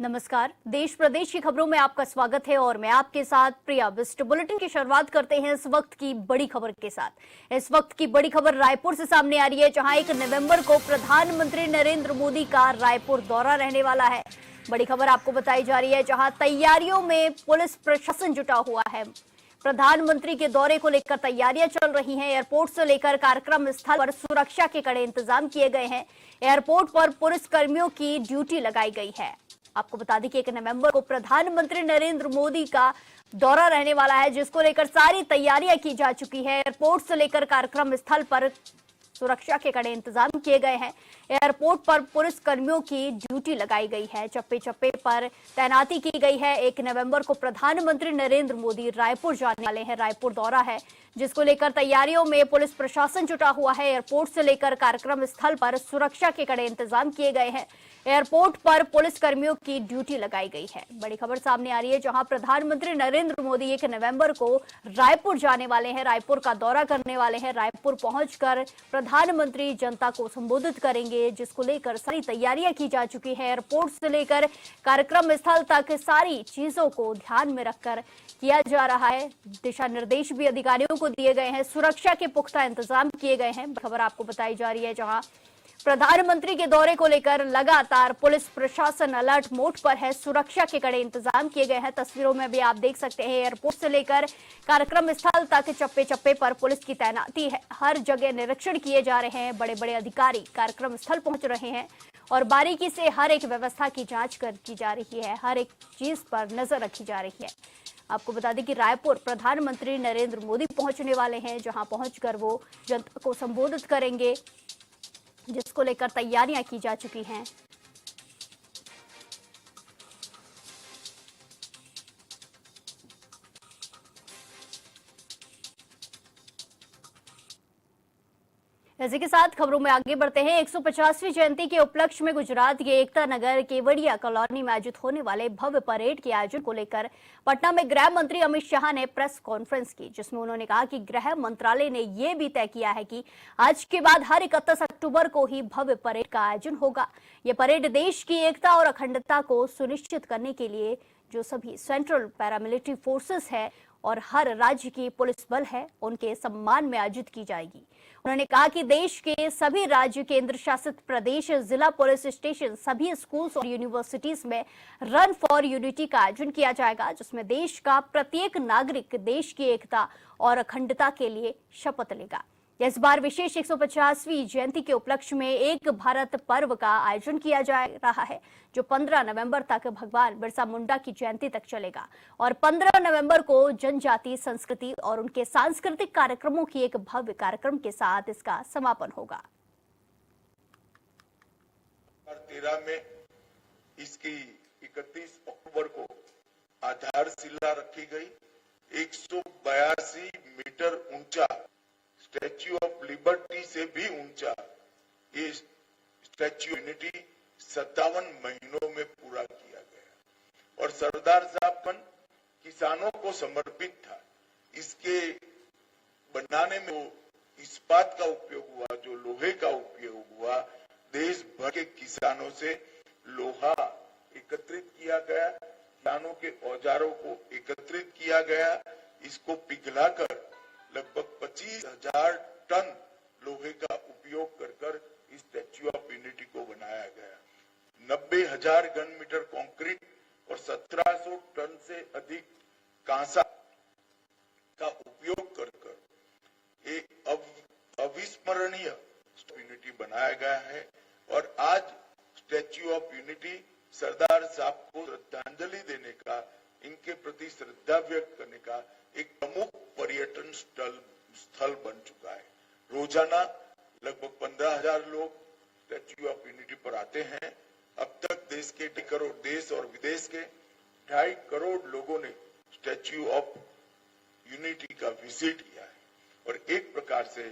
नमस्कार। देश प्रदेश की खबरों में आपका स्वागत है और मैं आपके साथ प्रिया बिस्ट। बुलेटिन की शुरुआत करते हैं इस वक्त की बड़ी खबर के साथ। इस वक्त की बड़ी खबर रायपुर से सामने आ रही है, जहां 1 नवंबर को प्रधानमंत्री नरेंद्र मोदी का रायपुर दौरा रहने वाला है। बड़ी खबर आपको बताई जा रही है, जहां तैयारियों में पुलिस प्रशासन जुटा हुआ है। प्रधानमंत्री के दौरे को लेकर तैयारियां चल रही हैं। एयरपोर्ट से लेकर कार्यक्रम स्थल पर सुरक्षा के कड़े इंतजाम किए गए हैं। एयरपोर्ट पर पुलिस कर्मियों की ड्यूटी लगाई गई है। आपको बता दें कि 1 नवंबर को प्रधानमंत्री नरेंद्र मोदी का दौरा रहने वाला है, जिसको लेकर सारी तैयारियां की जा चुकी है। एयरपोर्ट से लेकर कार्यक्रम स्थल पर सुरक्षा के कड़े इंतजाम किए गए हैं। एयरपोर्ट पर पुलिस कर्मियों की ड्यूटी लगाई गई है। चप्पे चप्पे पर तैनाती की गई है। 1 नवंबर को प्रधानमंत्री नरेंद्र मोदी रायपुर जाने वाले हैं। रायपुर दौरा है, जिसको लेकर तैयारियों में पुलिस प्रशासन जुटा हुआ है। एयरपोर्ट से लेकर कार्यक्रम स्थल पर सुरक्षा के कड़े इंतजाम किए गए हैं। एयरपोर्ट पर पुलिस कर्मियों की ड्यूटी लगाई गई है। बड़ी खबर सामने आ रही है, जहां प्रधानमंत्री नरेंद्र मोदी 1 नवंबर को रायपुर जाने वाले हैं, रायपुर का दौरा करने वाले हैं। रायपुर पहुंचकर प्रधानमंत्री जनता को संबोधित करेंगे, जिसको लेकर सारी तैयारियां की जा चुकी है। एयरपोर्ट से लेकर कार्यक्रम स्थल तक सारी चीजों को ध्यान में रखकर किया जा रहा है। दिशा निर्देश भी अधिकारियों को दिए गए हैं। सुरक्षा के पुख्ता इंतजाम किए गए हैं। खबर आपको बताई जा रही है, जहां प्रधानमंत्री के दौरे को लेकर लगातार पुलिस प्रशासन अलर्ट मोड पर है। सुरक्षा के कड़े इंतजाम किए गए हैं। तस्वीरों में भी आप देख सकते हैं, एयरपोर्ट से लेकर कार्यक्रम स्थल तक चप्पे चप्पे पर पुलिस की तैनाती है। हर जगह निरीक्षण किए जा रहे हैं। बड़े बड़े अधिकारी कार्यक्रम स्थल पहुंच रहे हैं और बारीकी से हर एक व्यवस्था की जांच की जा रही है। हर एक चीज पर नजर रखी जा रही है। आपको बता दें कि रायपुर प्रधानमंत्री नरेंद्र मोदी पहुंचने वाले हैं, जहां पहुंचकर वो जनता को संबोधित करेंगे, जिसको लेकर तैयारियां की जा चुकी हैं। इसी के साथ खबरों में आगे बढ़ते हैं। 150वीं जयंती के उपलक्ष्य में गुजरात के एकता नगर केवड़िया कॉलोनी में आयोजित होने वाले भव्य परेड के आयोजन को लेकर पटना में गृह मंत्री अमित शाह ने प्रेस कॉन्फ्रेंस की, जिसमें उन्होंने कहा कि गृह मंत्रालय ने यह भी तय किया है कि आज के बाद हर 31 अक्टूबर को ही भव्य परेड का आयोजन होगा। ये परेड देश की एकता और अखंडता को सुनिश्चित करने के लिए जो सभी सेंट्रल पैरामिलिट्री फोर्सेस है और हर राज्य की पुलिस बल है, उनके सम्मान में आयोजित की जाएगी। उन्होंने कहा कि देश के सभी राज्य, केंद्र शासित प्रदेश, जिला पुलिस स्टेशन, सभी स्कूल्स और यूनिवर्सिटीज में रन फॉर यूनिटी का आयोजन किया जाएगा, जिसमें देश का प्रत्येक नागरिक देश की एकता और अखंडता के लिए शपथ लेगा। इस बार विशेष 150वीं जयंती के उपलक्ष्य में एक भारत पर्व का आयोजन किया जा रहा है, जो 15 नवंबर तक भगवान बिरसा मुंडा की जयंती तक चलेगा और 15 नवंबर को जनजाति संस्कृति और उनके सांस्कृतिक कार्यक्रमों की एक भव्य कार्यक्रम के साथ इसका समापन होगा। 2013 में इसकी 31 अक्टूबर को आधारशिला रखी गई। 182 मीटर ऊंचा स्टैच्यू ऑफ लिबर्टी से भी ऊंचा ये स्टैच्यू यूनिटी 57 महीनों में पूरा किया गया और सरदार साहब किसानों को समर्पित था। इसके बनाने में वो इस्पात का उपयोग हुआ, जो लोहे का उपयोग हुआ, देश भर के किसानों से लोहा एकत्रित किया गया, किसानों के औजारों को एकत्रित किया गया, इसको पिघलाकर लगभग 25,000 टन लोहे का उपयोग कर इस स्टैच्यू ऑफ यूनिटी को बनाया गया। 90,000 घन मीटर कंक्रीट और 1700 टन से अधिक कांसा का उपयोग कर एक अविस्मरणीय यूनिटी बनाया गया है और आज स्टैच्यू ऑफ यूनिटी सरदार साहब को श्रद्धांजलि देने का, इनके प्रति श्रद्धा व्यक्त करने का एक प्रमुख पर्यटन स्थल बन चुका है। रोजाना लगभग 15,000 लोग स्टैच्यू ऑफ यूनिटी पर आते हैं। अब तक देश के 2 करोड़, देश और विदेश के 2.5 करोड़ लोगों ने स्टैच्यू ऑफ यूनिटी का विजिट किया है और एक प्रकार से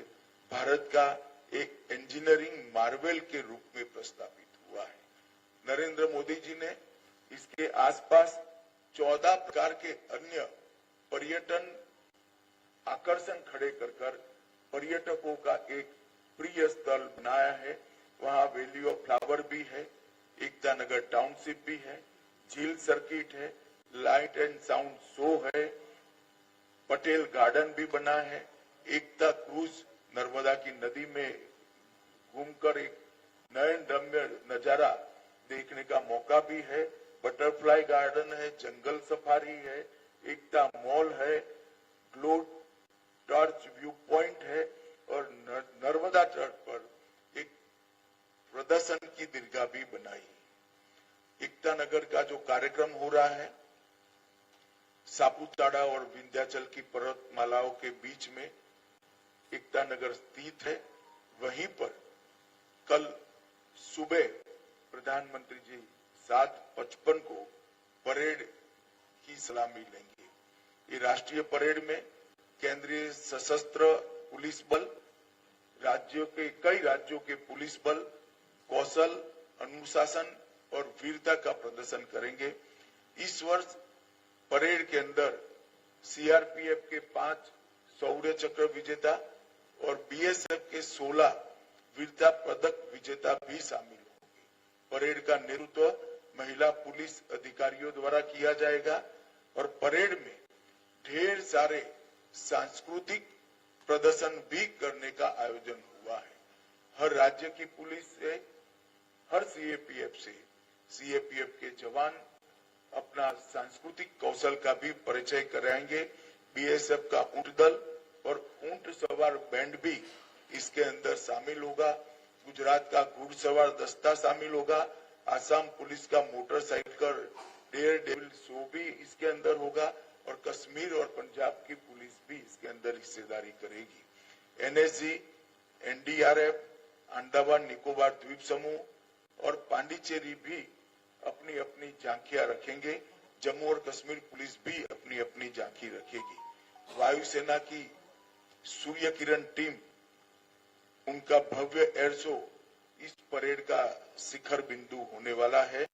भारत का एक इंजीनियरिंग मार्वेल के रूप में प्रस्तावित हुआ है। नरेंद्र मोदी जी ने इसके आसपास 14 प्रकार के अन्य पर्यटन आकर्षण खड़े कर पर्यटकों का एक प्रिय स्थल बनाया है। वहां वैली ऑफ फ्लावर भी है, एकता नगर टाउनशिप भी है, झील सर्किट है, लाइट एंड साउंड शो है, पटेल गार्डन भी बना है, एकता क्रूज नर्मदा की नदी में घूमकर एक नयन रम्य नजारा देखने का मौका भी है, बटरफ्लाई गार्डन है, जंगल सफारी है, एकता मॉल है, ग्लो टॉर्च व्यू पॉइंट है और नर्मदा तट पर एक प्रदर्शन की दीर्घा भी बनाई। एकता नगर का जो कार्यक्रम हो रहा है, सापुतारा और विंध्याचल की पर्वतमालाओं के बीच में एकता नगर स्थित है। वहीं पर कल सुबह प्रधानमंत्री जी 7:55 को परेड की सलामी लेंगे। ये राष्ट्रीय परेड में केंद्रीय सशस्त्र पुलिस बल, कई राज्यों के पुलिस बल कौशल, अनुशासन और वीरता का प्रदर्शन करेंगे। इस वर्ष परेड के अंदर सीआरपीएफ के 5 शौर्य चक्र विजेता और बीएसएफ के 16 वीरता पदक विजेता भी शामिल होंगे। परेड का नेतृत्व महिला पुलिस अधिकारियों द्वारा किया जाएगा और परेड में ढेर सारे सांस्कृतिक प्रदर्शन भी करने का आयोजन हुआ है। हर राज्य की पुलिस से, हर सीएपीएफ के जवान अपना सांस्कृतिक कौशल का भी परिचय कराएंगे। बीएसएफ का ऊंट दल और ऊंट सवार बैंड भी इसके अंदर शामिल होगा। गुजरात का घुड़सवार दस्ता शामिल होगा। आसाम पुलिस का मोटरसाइकिल डेयर डेविल शो भी इसके अंदर होगा और कश्मीर और पंजाब की पुलिस भी इसके अंदर हिस्सेदारी करेगी। एनएसजी, एनडीआरएफ, अंडमान निकोबार द्वीप समूह और पांडिचेरी भी अपनी अपनी झांकियां रखेंगे। जम्मू और कश्मीर पुलिस भी अपनी अपनी झांकी रखेगी। वायुसेना की सूर्य किरण टीम, उनका भव्य एयर शो इस परेड का शिखर बिंदु होने वाला है।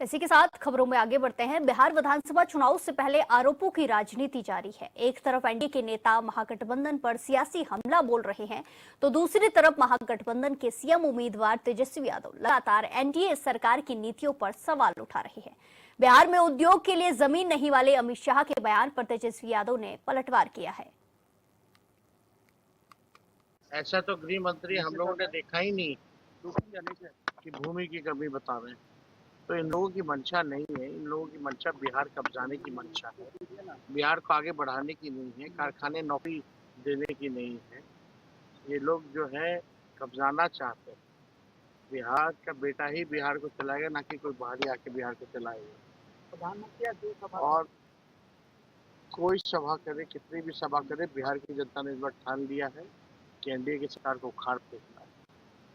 इसी के साथ खबरों में आगे बढ़ते हैं। बिहार विधानसभा चुनाव से पहले आरोपों की राजनीति जारी है। एक तरफ एनडीए के नेता महागठबंधन पर सियासी हमला बोल रहे हैं, तो दूसरी तरफ महागठबंधन के सीएम उम्मीदवार तेजस्वी यादव लगातार एनडीए सरकार की नीतियों पर सवाल उठा रहे हैं। बिहार में उद्योग के लिए जमीन नहीं वाले अमित शाह के बयान पर तेजस्वी यादव ने पलटवार किया है। ऐसा तो गृह मंत्री हम लोगों ने देखा ही नहीं कि भूमि की कमी बता रहे हैं। तो इन लोगों की मंशा नहीं है, इन लोगों की मंशा बिहार कब्जाने की मंशा है। बिहार को आगे बढ़ाने की नहीं है, कारखाने नौकरी देने की नहीं है। ये लोग जो है कब्जाना चाहते हैं। बिहार का बेटा ही बिहार को चलाएगा, ना कि कोई बाहरी आके बिहार को चलाएगा। प्रधानमंत्री और कोई सभा करे, कितनी भी सभा करे, बिहार की जनता ने इस बार ठान लिया है कि एनडीए की सरकार को उखाड़ फेंकना है।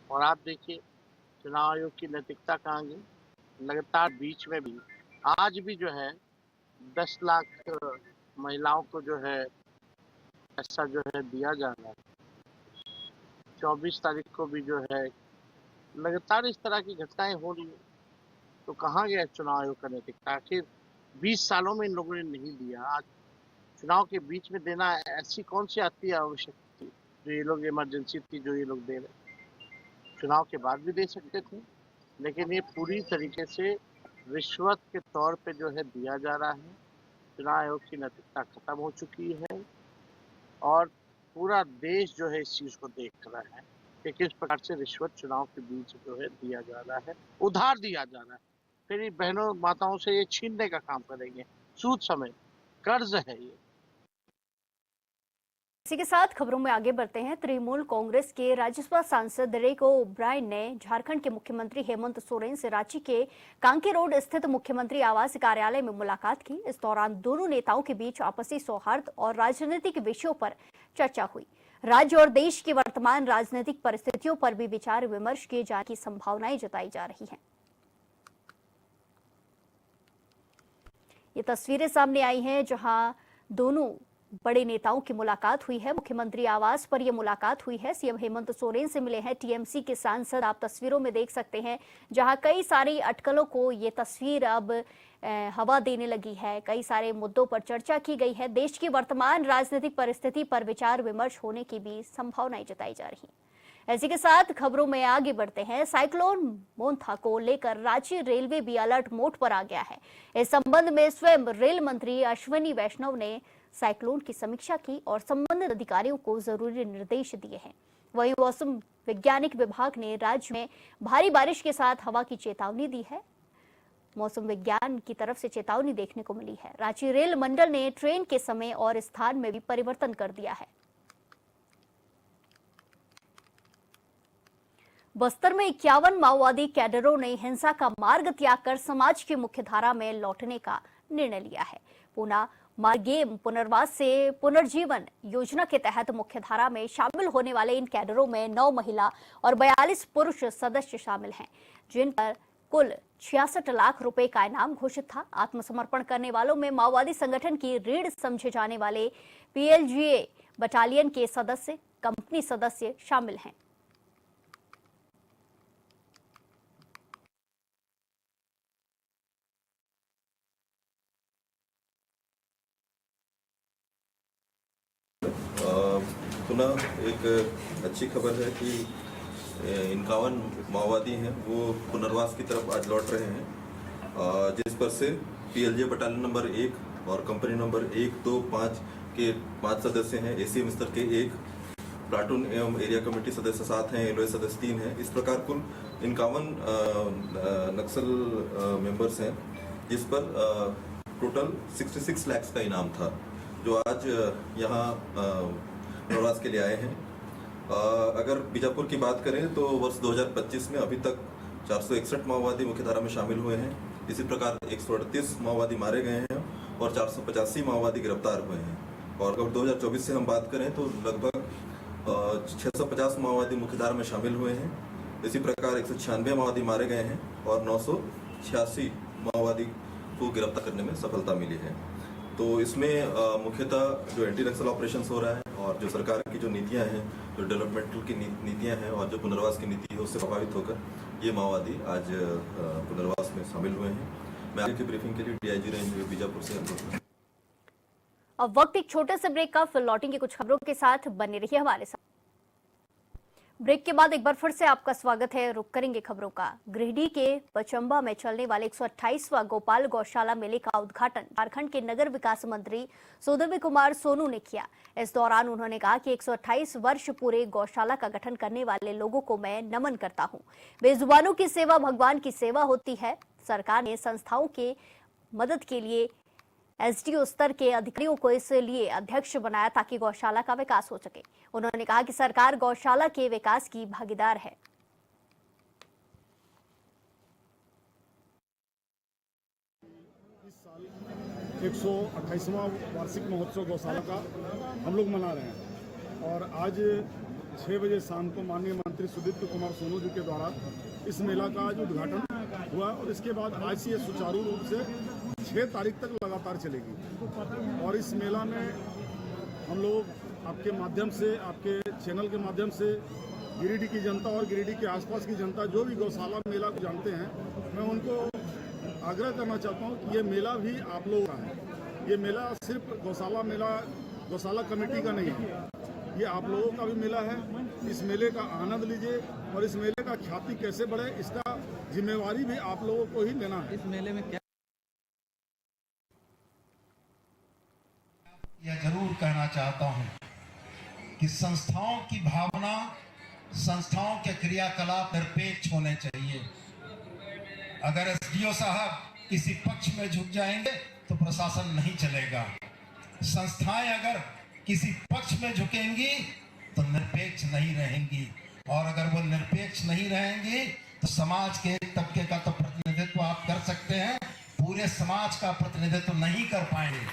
और आप देखिए चुनाव आयोग की नैतिकता कहाँ गई। लगातार बीच में भी आज भी जो है 10 लाख महिलाओं को जो है ऐसा जो है दिया जा रहा है। 24 तारीख को भी जो है लगातार इस तरह की घटनाएं हो रही है। तो कहाँ गया चुनाव आयोग का नैतिकता? आखिर 20 सालों में इन लोगों ने नहीं दिया, आज चुनाव के बीच में देना ऐसी कौन सी आती है आवश्यकता थी जो ये लोग इमरजेंसी थी जो ये लोग दे रहे? चुनाव के बाद भी दे सकते थे, लेकिन ये पूरी तरीके से रिश्वत के तौर पे जो है दिया जा रहा है। चुनाव आयोग की नैतिकता खत्म हो चुकी है और पूरा देश जो है इस चीज को देख रहा है कि किस प्रकार से रिश्वत चुनाव के बीच जो है दिया जा रहा है, उधार दिया जा रहा है। फिर ये बहनों माताओं से ये छीनने का काम करेंगे, सूद समेत कर्ज है ये। इसी के साथ खबरों में आगे बढ़ते हैं। तृणमूल कांग्रेस के राज्यसभा सांसद डेरेक ओब्रायन ने झारखंड के मुख्यमंत्री हेमंत सोरेन से रांची के कांके रोड स्थित मुख्यमंत्री आवास कार्यालय में मुलाकात की। इस दौरान दोनों नेताओं के बीच आपसी सौहार्द और राजनीतिक विषयों पर चर्चा हुई। राज्य और देश की वर्तमान राजनीतिक परिस्थितियों पर भी विचार विमर्श किए जाने की संभावनाएं जताई जा रही हैं। ये तस्वीरें सामने आई हैं जहां दोनों बड़े नेताओं की मुलाकात हुई है। मुख्यमंत्री आवास पर यह मुलाकात हुई है। सीएम हेमंत सोरेन से मिले हैं टीएमसी के सांसद। आप तस्वीरों में देख सकते हैं जहां कई सारी अटकलों को ये तस्वीर अब हवा देने लगी है। कई सारे मुद्दों पर चर्चा की गई है। देश की वर्तमान राजनीतिक परिस्थिति पर विचार विमर्श होने की भी संभावनाएं जताई जा रही हैं। इसी के साथ खबरों में आगे बढ़ते हैं। साइक्लोन मोंथा को लेकर रांची रेलवे भी अलर्ट मोड पर आ गया है। इस संबंध में स्वयं रेल मंत्री अश्विनी वैष्णव ने साइक्लोन की समीक्षा की और संबंधित अधिकारियों को जरूरी निर्देश दिए हैं। वहीं मौसम वैज्ञानिक विभाग ने राज्य में भारी बारिश के साथ हवा की चेतावनी दी है। मौसम विज्ञान की तरफ से चेतावनी देखने को मिली है। रांची रेल मंडल ने ट्रेन के समय और स्थान में भी परिवर्तन कर दिया है। बस्तर में 51 माओवादी कैडरों ने हिंसा का मार्ग त्याग कर समाज की मुख्यधारा में लौटने का निर्णय लिया है। पूना मार्गेम पुनर्वास से पुनर्जीवन योजना के तहत मुख्यधारा में शामिल होने वाले इन कैडरों में 9 महिला और 42 पुरुष सदस्य शामिल हैं, जिन पर कुल 66 लाख रुपए का इनाम घोषित था। आत्मसमर्पण करने वालों में माओवादी संगठन की रीढ़ समझे जाने वाले पीएलजीए बटालियन के सदस्य, कंपनी सदस्य शामिल हैं। पुनः एक अच्छी खबर है कि 51 माओवादी हैं वो पुनर्वास की तरफ आज लौट रहे हैं, जिस पर से पीएलजे बटालियन नंबर 1 और कंपनी नंबर 1, 2, 5 के 5 सदस्य हैं, एसीएम स्तर के 1, प्लाटून एवं एरिया कमेटी सदस्य 7 हैं, एलओए सदस्य 3 हैं। इस प्रकार कुल 51 नक्सल मेंबर्स हैं, जिस पर टोटल 66 लाख का इनाम था, जो आज यहाँ प्रवास के लिए आए हैं। अगर बीजापुर की बात करें तो वर्ष 2025 में अभी तक 461 माओवादी मुख्यधारा में शामिल हुए हैं। इसी प्रकार 138 माओवादी मारे गए हैं और 485 माओवादी गिरफ्तार हुए हैं। और अगर 2024 से हम बात करें तो लगभग 650 माओवादी मुख्यधारा में शामिल हुए हैं। इसी प्रकार 196 माओवादी मारे गए हैं और 986 माओवादी को गिरफ्तार करने में सफलता मिली है। तो इसमें मुख्यतः जो एंटी नक्सल ऑपरेशन हो रहा है और जो सरकार की जो नीतियां हैं, जो डेवलपमेंटल की नीतियां हैं और जो पुनर्वास की नीति है, उससे प्रभावित होकर ये माओवादी आज पुनर्वास में शामिल हुए हैं। मैं आगे की ब्रीफिंग के लिए डीआईजी रेंज बीजापुर से अनुरोध। अब वक्त एक छोटे से ब्रेक का, फिर लौटेंगे कुछ खबरों के साथ। बने रहिए हमारे साथ। ब्रेक के बाद एक बार फिर से आपका स्वागत है। रुक करेंगे खबरों का। गिरिडीह के पचंबा में चलने वाले 128वां गोपाल गौशाला मेले का उद्घाटन झारखंड के नगर विकास मंत्री सुधीर कुमार सोनू ने किया। इस दौरान उन्होंने कहा कि 128 वर्ष पूरे गौशाला का गठन करने वाले लोगों को मैं नमन करता हूं। बेजुबानों की सेवा भगवान की सेवा होती है। सरकार ने संस्थाओं के मदद के लिए एसडीओ स्तर के अधिकारियों को इसलिए अध्यक्ष बनाया ताकि गौशाला का विकास हो सके। उन्होंने कहा कि सरकार गौशाला के विकास की भागीदार है। इस साल 128वां वार्षिक महोत्सव गौशाला का हम लोग मना रहे हैं और आज 6 बजे शाम को माननीय मंत्री सुधीर कुमार सोनू जी के द्वारा इस मेला का आज उद्घाटन हुआ और इसके बाद आज से ये सुचारू रूप से 6 तारीख तक लगातार चलेगी। और इस मेला में हम लोग आपके माध्यम से, आपके चैनल के माध्यम से गिरिडीह की जनता और गिरिडीह के आसपास की जनता जो भी गौशाला मेला को जानते हैं, मैं उनको आग्रह करना चाहता हूँ कि ये मेला भी आप लोगों का है। ये मेला सिर्फ गौशाला मेला, गौशाला कमेटी का नहीं है, ये आप लोगों का भी मेला है। इस मेले का आनंद लीजिए और इस मेले का ख्याति कैसे बढ़े, इसका जिम्मेवारी भी आप लोगों को ही लेना है। इस मेले में क्या यह जरूर कहना चाहता हूं कि संस्थाओं की भावना, संस्थाओं के क्रियाकलाप निरपेक्ष होने चाहिए। अगर एसडीओ साहब किसी पक्ष में झुक जाएंगे तो प्रशासन नहीं चलेगा। संस्थाएं अगर किसी पक्ष में झुकेंगी तो निरपेक्ष नहीं रहेंगी, और अगर वो निरपेक्ष नहीं रहेंगी तो समाज के एक तबके का तो प्रतिनिधित्व आप कर सकते हैं, पूरे समाज का प्रतिनिधित्व नहीं कर पाएंगे।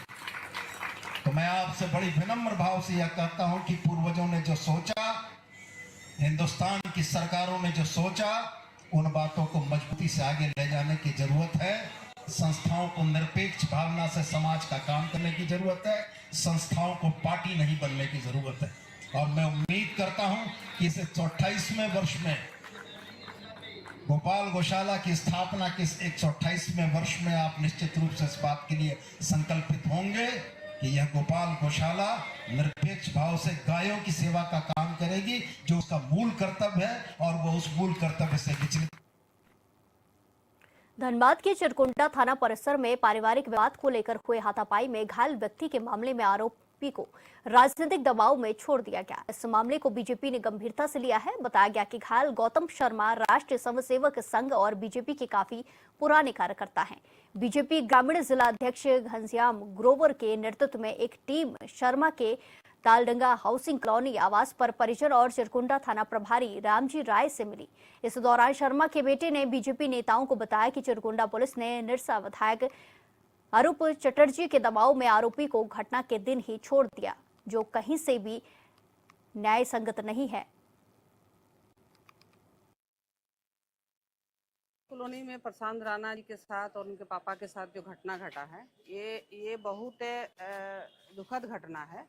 तो मैं आपसे बड़ी विनम्र भाव से यह कहता हूं कि पूर्वजों ने जो सोचा, हिंदुस्तान की सरकारों ने जो सोचा, उन बातों को मजबूती से आगे ले जाने की जरूरत है। संस्थाओं को निरपेक्ष भावना से समाज का काम करने की जरूरत है। संस्थाओं को पार्टी नहीं बनने की जरूरत है। और मैं उम्मीद करता हूं कि इस 128वें वर्ष में, गोपाल गौशाला की स्थापना के 128वें वर्ष में आप निश्चित रूप से इस बात के लिए संकल्पित होंगे कि यह गोपाल गौशाला निरपेक्ष भाव से गायों की सेवा का काम करेगी, जो उसका मूल कर्तव्य है, और वह उस मूल कर्तव्य से विचलित। धनबाद के चिरकुंडा थाना परिसर में पारिवारिक विवाद को लेकर हुए हाथापाई में घायल व्यक्ति के मामले में आरोपी को राजनीतिक दबाव में छोड़ दिया गया। इस मामले को बीजेपी ने गंभीरता से लिया है। बताया गया कि घायल गौतम शर्मा राष्ट्रीय स्वयंसेवक संघ और बीजेपी के काफी पुराने कार्यकर्ता हैं। बीजेपी ग्रामीण जिला अध्यक्ष घनश्याम ग्रोवर के नेतृत्व में एक टीम शर्मा के तालडंगा हाउसिंग कॉलोनी आवास पर परिजन और चिरकुंडा थाना प्रभारी रामजी राय से मिली। इस दौरान शर्मा के बेटे ने बीजेपी नेताओं को बताया कि चिरकुंडा पुलिस ने निरसा विधायक अरूप चटर्जी के दबाव में आरोपी को घटना के दिन ही छोड़ दिया, जो कहीं से भी न्याय संगत नहीं है। कॉलोनी में प्रशांत राणा जी के साथ और उनके पापा के साथ जो घटना घटा है, ये बहुत दुखद घटना है।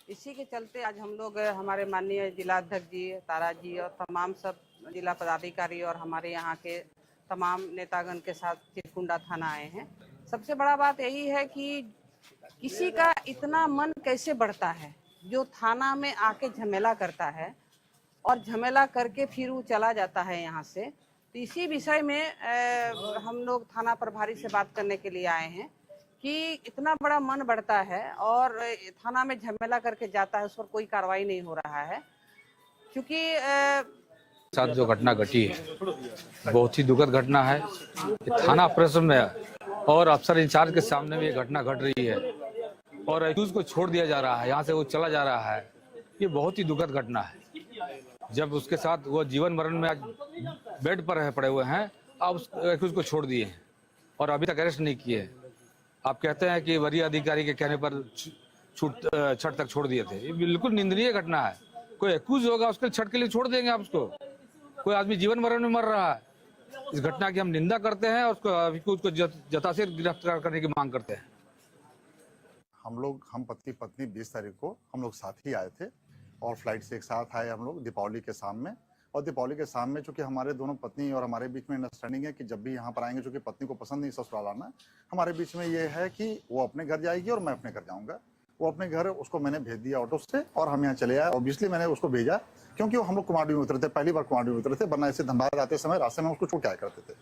इसी के चलते आज हम लोग हमारे माननीय जिलाध्यक्ष जी, तारा जी और तमाम सब जिला पदाधिकारी और हमारे यहाँ के तमाम नेतागण के साथ चिरकुंडा थाना आए हैं। सबसे बड़ा बात यही है कि किसी का इतना मन कैसे बढ़ता है जो थाना में आके झमेला करता है और झमेला करके फिर वो चला जाता है यहाँ से। तो इसी विषय में हम लोग थाना प्रभारी से बात करने के लिए आए हैं कि इतना बड़ा मन बढ़ता है और थाना में झमेला करके जाता है, उस पर कोई कार्रवाई नहीं हो रहा है। क्योंकि साथ जो घटना घटी है बहुत ही दुखद घटना है। थाना प्रशासन में और अफसर इंचार्ज के सामने भी ये घटना घट रही है और एक्यूज को छोड़ दिया जा रहा है, यहाँ से वो चला जा रहा है। ये बहुत ही दुखद घटना है। जब उसके साथ वो जीवन मरण में आज बेड पर पड़े हुए हैं, अब उस एक्यूज को छोड़ दिए हैं और अभी तक अरेस्ट नहीं किए। आप कहते हैं कि वरीय अधिकारी के कहने पर छठ तक छोड़ दिए थे। ये बिल्कुल निंदनीय घटना है। कोई एक्यूज होगा उसके छठ के लिए छोड़ देंगे आप उसको? कोई आदमी जीवन मरण में मर रहा है। इस घटना की हम निंदा करते हैं और उसको जताशीर गिरफ्तार करने की मांग करते हैं। हम पति पत्नी 20 तारीख को हम लोग साथ ही आए थे और फ्लाइट से एक साथ आए हम लोग दीपावली के शाम में। और दीपावली के शाम में चूंकि हमारे दोनों पत्नी और हमारे बीच में अंडरस्टैंडिंग है कि जब भी यहाँ पर आएंगे, चूंकि पत्नी को पसंद नहीं ससुराल आना, हमारे बीच में ये है कि वो अपने घर जाएगी और मैं अपने घर जाऊंगा। वो अपने घर, उसको मैंने भेज दिया ऑटो से और हम यहाँ चले आए। ऑब्वियसली मैंने उसको भेजा क्योंकि वो हम लोग कुमारडीह में उतरे थे, पहली बार कुमारडीह में उतरे थे, वरना ऐसे धनबाद आते समय रास्ते में उसको छोड़ आया करते थे।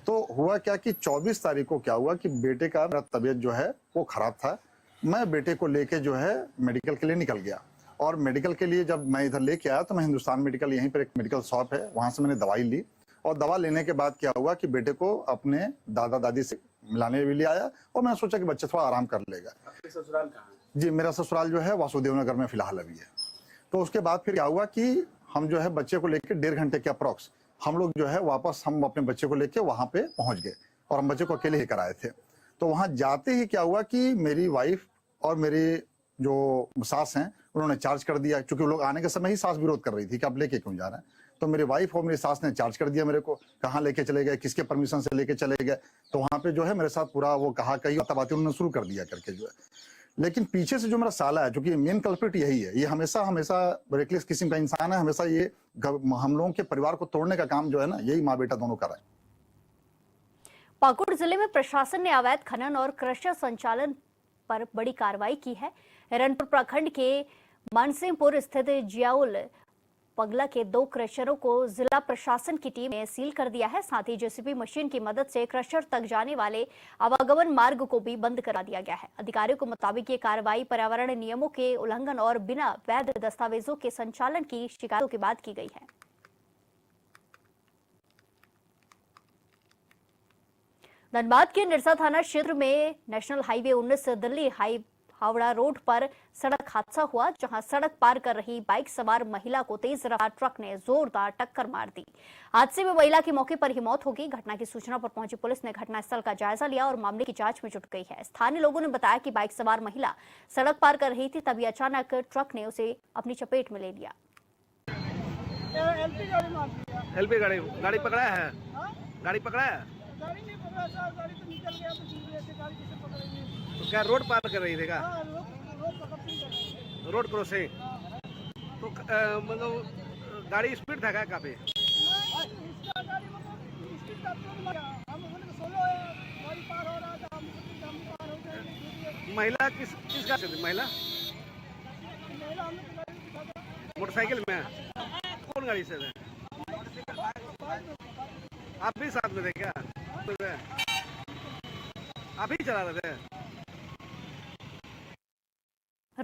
तो हुआ क्या कि 24 तारीख को क्या हुआ कि बेटे का मेरा तबीयत जो है वो खराब था। मैं बेटे को लेके जो है मेडिकल के लिए निकल गया और मेडिकल के लिए जब मैं इधर लेके आया तो मैं हिंदुस्तान मेडिकल, यहीं पर एक मेडिकल शॉप है, वहां से मैंने दवाई ली। और दवा लेने के बाद क्या हुआ कि बेटे को अपने दादा दादी से मिलाने भी ले आया और मैंने सोचा कि बच्चा थोड़ा आराम कर लेगा। ससुराल कहाँ है? जी, मेरा ससुराल जो है वासुदेव नगर में फिलहाल अभी है। तो उसके बाद फिर क्या हुआ कि हम जो है बच्चे को लेकर 1.5 घंटे के अप्रॉक्स हम लोग जो है वापस हम अपने बच्चे को लेके वहां पे पहुंच गए और हम बच्चे को अकेले ही कराए थे। तो वहां जाते ही क्या हुआ कि मेरी वाइफ और मेरी जो सास हैं उन्होंने चार्ज कर दिया, क्योंकि वो लोग आने के समय ही सास विरोध कर रही थी कि आप लेके क्यों जा रहे हैं। तो मेरी वाइफ और मेरी सास ने चार्ज कर दिया मेरे को, कहाँ लेके चले गए, किसके परमिशन से लेके चले गए। तो वहां पे जो है मेरे साथ पूरा वो कहा कही बातें उन्होंने शुरू कर दिया करके जो है। लेकिन पीछे से जो मेरा साला है, क्योंकि मेन कल्प्रिट यही है, ये हमेशा रेकलेस किस्म का इंसान है, हमेशा ये हम लोगों के परिवार को तोड़ने का काम जो है ना, यही माँ बेटा दोनों कर रहे हैं। पाकुड़ जिले में प्रशासन ने अवैध खनन और क्रशर संचालन पर बड़ी कार्रवाई की है। हिरनपुर प्रखंड के मानसिंहपुर स्थित जियाउल पगला के 2 क्रशरों को जिला प्रशासन की टीम ने सील कर दिया है। साथ ही जेसीबी मशीन की मदद से क्रशर तक जाने वाले आवागमन मार्ग को भी बंद करा दिया गया है। अधिकारियों के मुताबिक ये कार्रवाई पर्यावरण नियमों के उल्लंघन और बिना वैध दस्तावेजों के संचालन की शिकायतों के बाद की गई है। धनबाद के निरसा थाना क्षेत्र में national highway 19 Delhi Howrah road पर सड़क हादसा हुआ, जहां सड़क पार कर रही बाइक सवार महिला को तेज रफ्तार ट्रक ने जोरदार टक्कर मार दी। हादसे में महिला की मौके पर ही मौत हो गई। घटना की सूचना पर पहुंची पुलिस ने घटनास्थल का जायजा लिया और मामले की जांच में जुट गई है। स्थानीय लोगों ने बताया कि बाइक सवार महिला सड़क पार कर रही थी, तभी अचानक ट्रक ने उसे अपनी चपेट में ले लिया। एलपी गाड़ी पकड़ा है? गाड़ी पकड़ा है? गाड़ी नहीं पकड़ा सर, गाड़ी तो निकल गया, तो दूसरे से गाड़ी किसे पकड़ेंगे? तो क्या रोड पार कर रही थी क्या? रोड पकड़ती है, रोड क्रॉसिंग। तो मतलब गाड़ी स्पीड था क्या काफी? इसका गाड़ी मतलब स्पीड था, हम सोलो है, गाड़ी पार हो रहा था, हम पार हो गए। महिला किस गाड़ी से थी? महिला मोटरसाइकिल में, कौन गाड़ी से थे? आप भी साथ में थे क्या? आप ही चला रहे थे?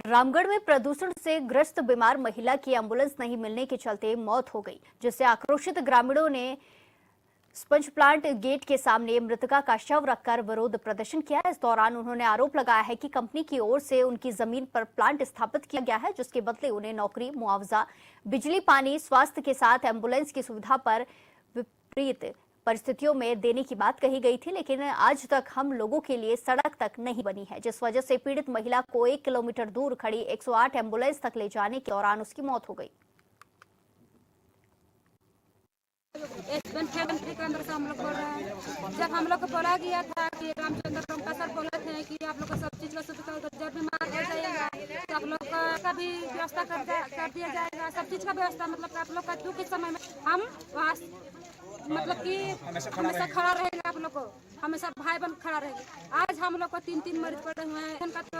रामगढ़ में प्रदूषण से ग्रस्त बीमार महिला की एम्बुलेंस नहीं मिलने के चलते मौत हो गई, जिससे आक्रोशित ग्रामीणों ने स्पंज प्लांट गेट के सामने मृतका का शव रखकर विरोध प्रदर्शन किया। इस दौरान उन्होंने आरोप लगाया है कि कंपनी की ओर से उनकी जमीन पर प्लांट स्थापित किया गया है, जिसके बदले उन्हें नौकरी, मुआवजा, बिजली, पानी, स्वास्थ्य के साथ एम्बुलेंस की सुविधा पर विपरीत परिस्थितियों में देने की बात कही गई थी, लेकिन आज तक हम लोगों के लिए सड़क तक नहीं बनी है, जिस वजह से पीड़ित महिला को 1 किलोमीटर दूर खड़ी 108 एम्बुलेंस तक ले जाने के दौरान उसकी मौत हो गई। केंद्र से हम लोग बोल रहे हैं, जब हम लोग को बोला गया था कि रामचंद्र टोंका सर बोले थे कि आप लोग को सब चीज का सुविधा, जब बीमार हो जाएगा तो आप लोग का भी व्यवस्था कर दिया जाएगा, सब चीज का व्यवस्था, मतलब आप लोग का दुख के समय में हम वहाँ मतलब कि हमेशा खड़ा रहेगा, आप लोग को हमेशा भाई बन खड़ा रहेगा। आज हम लोग को 3 मरीज पड़े हुए हैं, उनका तो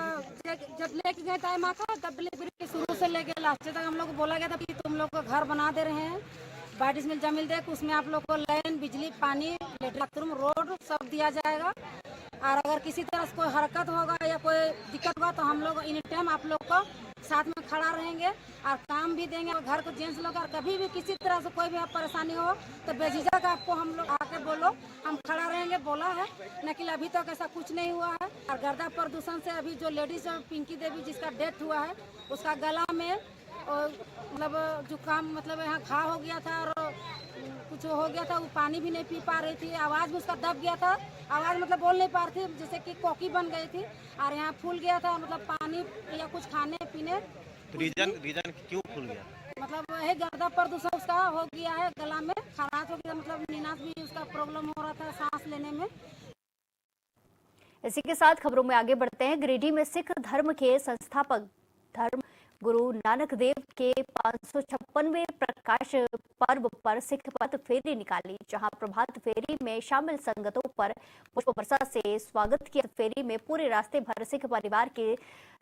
जब लेके गए टाइम आता तब डिलीवरी शुरू से लेके लास्ट तक हम लोग को बोला गया था कि तुम लोग को घर बना दे रहे हैं, 22 मिल जमीन दे, उसमें आप लोग को लाइन, बिजली, पानी, बाथरूम, रोड सब दिया जाएगा। और अगर किसी तरह से कोई हरकत होगा या कोई दिक्कत होगा तो हम लोग एनी टाइम आप लोग को साथ में खड़ा रहेंगे और काम भी देंगे। और घर को जेंट्स लोग और कभी भी किसी तरह से कोई भी परेशानी हो तो बेझिझक आपको हम लोग आके बोलो, हम खड़ा रहेंगे, बोला है। लेकिन अभी तक ऐसा कुछ नहीं हुआ है। और गर्दा प्रदूषण से अभी जो लेडीज पिंकी देवी जिसका डेथ हुआ है, उसका गला में मतलब जुकाम, मतलब यहाँ घाव हो गया था और कुछ हो गया था, वो पानी भी नहीं पी पा रही थी, आवाज़ भी उसका दब गया था, आवाज़ मतलब बोल नहीं पा रही थी, जैसे कि कोकी बन गई थी और यहाँ फूल गया था, मतलब पानी या कुछ खाने पीने। रीजन क्यों फूल गया? मतलब वही गर्दा प्रदूषण उसका हो गया है, गला में खराश हो गया, मतलब नीनास भी उसका प्रॉब्लम हो रहा था सांस लेने में। इसी के साथ खबरों में आगे बढ़ते हैं। गिरिडीह में सिख धर्म के संस्थापक धर्म गुरु नानक देव के 556वें प्रकाश पर्व पर सिख पथ फेरी निकाली, जहां प्रभात फेरी में शामिल संगतों पर पुष्प वर्षा से स्वागत किया। फेरी में पूरे रास्ते भर सिख परिवार के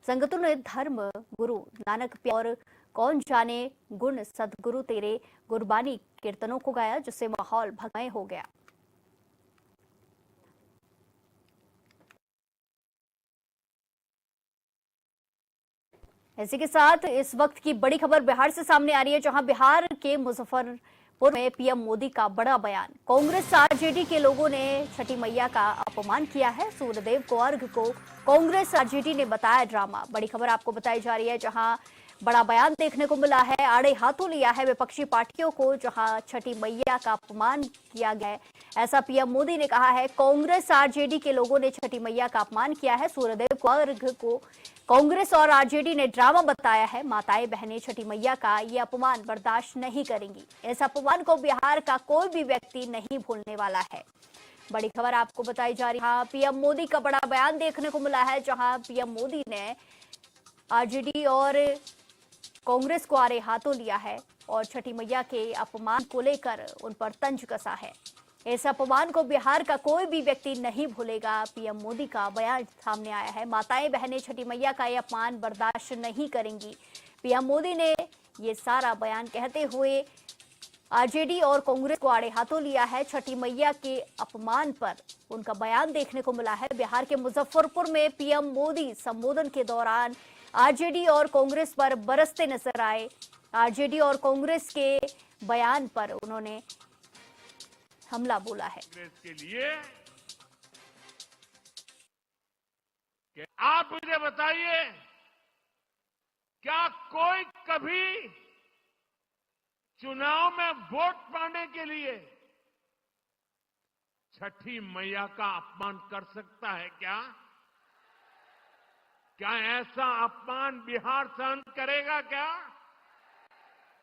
संगतों ने धर्म गुरु नानक और कौन जाने गुण सदगुरु तेरे गुरबानी कीर्तनों को गाया, जिससे माहौल भगमय हो गया। इसी के साथ इस वक्त की बड़ी खबर बिहार से सामने आ रही है, जहां बिहार के मुजफ्फरपुर में पीएम मोदी का बड़ा बयान। कांग्रेस आरजेडी के लोगों ने छठी मैया का अपमान किया है। सूर्यदेव को अर्घ को कांग्रेस आरजेडी ने बताया ड्रामा। बड़ी खबर आपको बताई जा रही है, जहां बड़ा बयान देखने को मिला है। आड़े हाथों लिया है विपक्षी पार्टियों को, जहां छठी मैया का अपमान किया गया है। ऐसा पीएम मोदी ने कहा है, कांग्रेस आरजेडी के लोगों ने छठी मैया का अपमान किया है। सूर्यदेव को अर्घ को कांग्रेस और आरजेडी ने ड्रामा बताया है। माताएं बहनें छठी मैया का ये अपमान बर्दाश्त नहीं करेंगी। इस अपमान को बिहार का कोई भी व्यक्ति नहीं भूलने वाला है। बड़ी खबर आपको बताई जा रही है। पीएम मोदी का बड़ा बयान देखने को मिला है, जहां पीएम मोदी ने आरजेडी और कांग्रेस को आड़े हाथों लिया है और छठी मैया के अपमान को लेकर उन पर तंज कसा है। इस अपमान को बिहार का कोई भी व्यक्ति नहीं भूलेगा। पीएम मोदी का बयान सामने आया है। माताएं बहनें छठी मैया का ये अपमान बर्दाश्त नहीं करेंगी। पीएम मोदी ने ये सारा बयान कहते हुए आरजेडी और कांग्रेस को आड़े हाथों लिया है। छठी मैया के अपमान पर उनका बयान देखने को मिला है। बिहार के मुजफ्फरपुर में पीएम मोदी संबोधन के दौरान आरजेडी और कांग्रेस पर बरसते नजर आए। आरजेडी और कांग्रेस के बयान पर उन्होंने हमला बोला है। कांग्रेस के लिए कि आप मुझे बताइए, क्या कोई कभी चुनाव में वोट पाने के लिए छठी मैया का अपमान कर सकता है क्या? क्या ऐसा अपमान बिहार सहन करेगा क्या?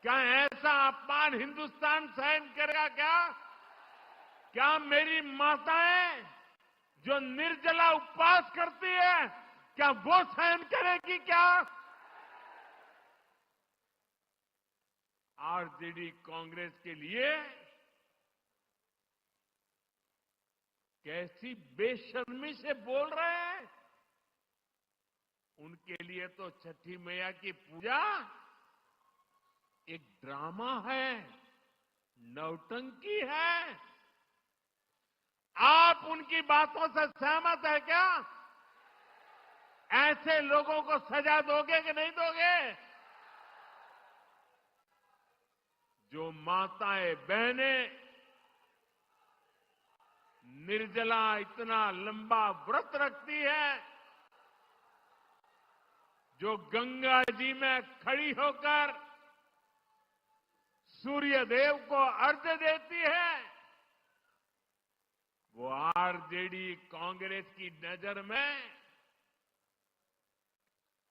क्या ऐसा अपमान हिंदुस्तान सहन करेगा क्या? क्या मेरी माताएं जो निर्जला उपवास करती है, क्या वो सहन करेगी क्या? आरजेडी कांग्रेस के लिए कैसी बेशर्मी से बोल रहे हैं। उनके लिए तो छठी मैया की पूजा एक ड्रामा है, नौटंकी है। आप उनकी बातों से सहमत है क्या? ऐसे लोगों को सजा दोगे कि नहीं दोगे? जो माताएं बहनें निर्जला इतना लंबा व्रत रखती है, जो गंगा जी में खड़ी होकर सूर्य देव को अर्घ्य देती है, वो आरजेडी कांग्रेस की नजर में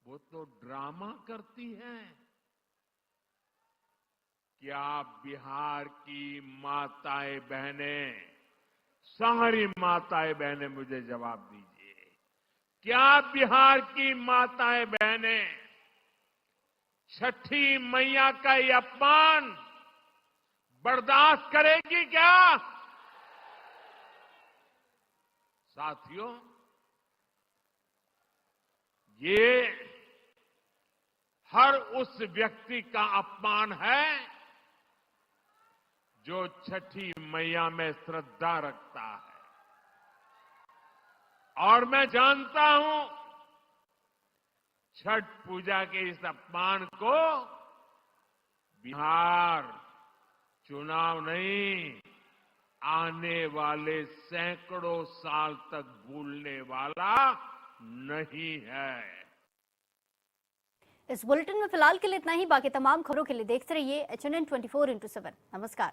वो तो ड्रामा करती है। क्या बिहार की माताएं बहनें, सारी माताएं बहनें मुझे जवाब दीजिए, क्या बिहार की माताएं बहनें छठी मैया का ये अपमान बर्दाश्त करेगी क्या? साथियों, ये हर उस व्यक्ति का अपमान है जो छठी मैया में श्रद्धा रखता है। और मैं जानता हूं छठ पूजा के इस अपमान को बिहार चुनाव नहीं, आने वाले सैकड़ों साल तक भूलने वाला नहीं है। इस बुलेटिन में फिलहाल के लिए इतना ही। बाकी तमाम खबरों के लिए देखते रहिए HNN 24x7। नमस्कार।